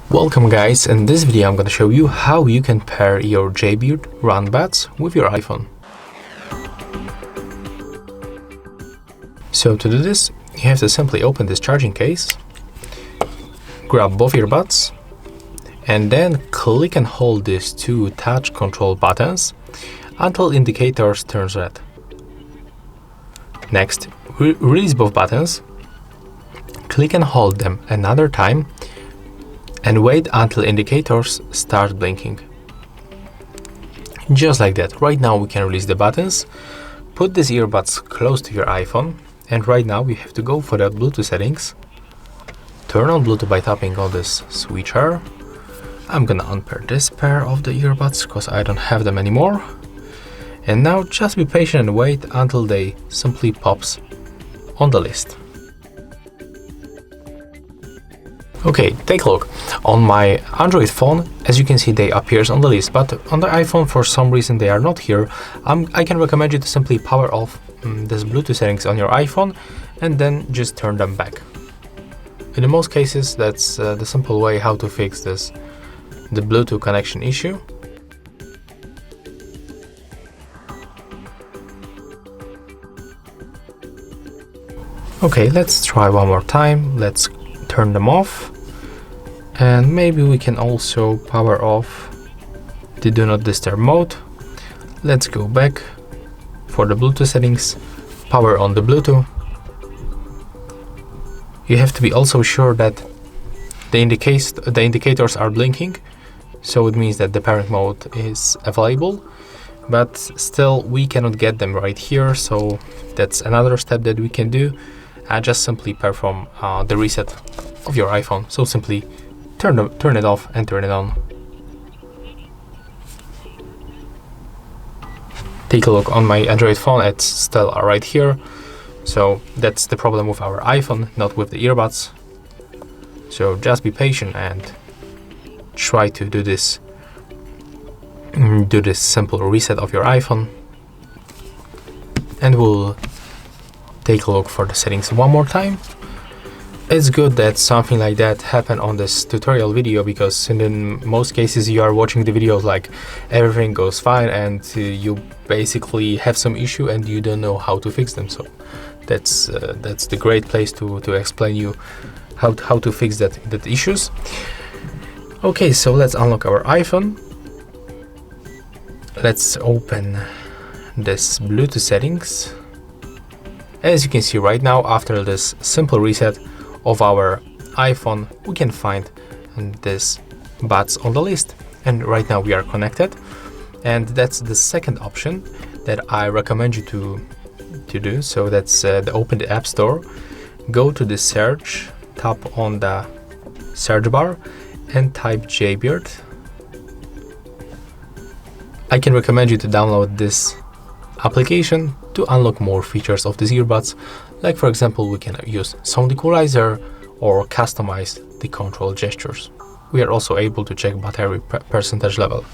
Welcome guys, in this video I'm going to show you how you can pair your Jaybird Run buds with your iPhone. So to do this, you have to simply open this charging case, grab both earbuds, and then click and hold these two touch control buttons until indicators turns red. Next, release both buttons, click and hold them another time, and wait until indicators start blinking. Just like that. Right now we can release the buttons, put these earbuds close to your iPhone, and right now we have to go for the Bluetooth settings. Turn on Bluetooth by tapping on this switcher. I'm gonna unpair this pair of the earbuds because I don't have them anymore. And now just be patient and wait until they simply pops on the list. Okay, take a look. On my Android phone, as you can see, they appears on the list, but on the iPhone for some reason they are not here. I can recommend you to simply power off this Bluetooth settings on your iPhone and then just turn them back. In most cases, that's the simple way how to fix the Bluetooth connection issue. Okay, let's try one more time. Let's turn them off, and maybe we can also power off the do not disturb mode. Let's go back for the Bluetooth settings, power on the Bluetooth. You have to be also sure that the indicators are blinking, so it means that the pairing mode is available, but still we cannot get them right here, so that's another step that we can do. Just simply perform the reset of your iPhone. So simply turn it off and turn it on. Take a look on my Android phone, it's still right here. So that's the problem with our iPhone, not with the earbuds. So just be patient and try to do this simple reset of your iPhone, and we'll take a look for the settings one more time. It's good that something like that happened on this tutorial video, because in most cases you are watching the videos like everything goes fine and you basically have some issue and you don't know how to fix them. So that's the great place to explain you how to fix that issues. Okay, so let's unlock our iPhone. Let's open this Bluetooth settings. As you can see right now, after this simple reset of our iPhone, we can find this buds on the list, and right now we are connected. And that's the second option that I recommend you to do. So that's open the App Store, go to the search, tap on the search bar and type Jaybird. I can recommend you to download this application to unlock more features of these earbuds, like for example we can use sound equalizer or customize the control gestures. We are also able to check battery percentage level.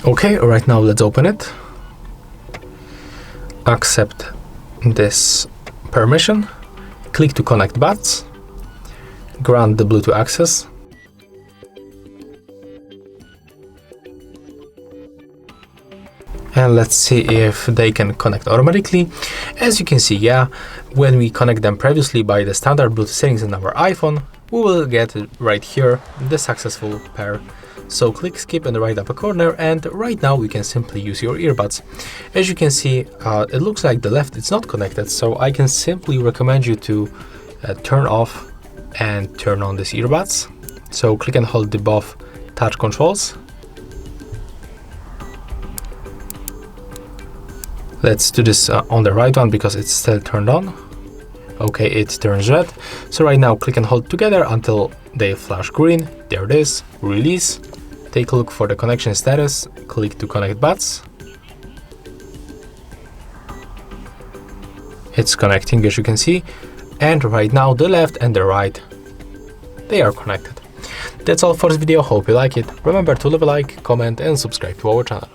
Okay, right now let's open it, accept this permission, click to connect buds, grant the Bluetooth access, and let's see if they can connect automatically. As you can see, yeah, when we connect them previously by the standard Bluetooth settings in our iPhone, we will get right here the successful pair. So click skip in the right upper corner, and right now we can simply use your earbuds. As you can see, it looks like the left is not connected, so I can simply recommend you to turn off and turn on these earbuds. So click and hold the both touch controls. Let's do this on the right one because it's still turned on. Okay, it turns red. So right now click and hold together until they flash green. There it is. Release. Take a look for the connection status. Click to connect buds. It's connecting, as you can see. And right now the left and the right, they are connected. That's all for this video. Hope you like it. Remember to leave a like, comment and subscribe to our channel.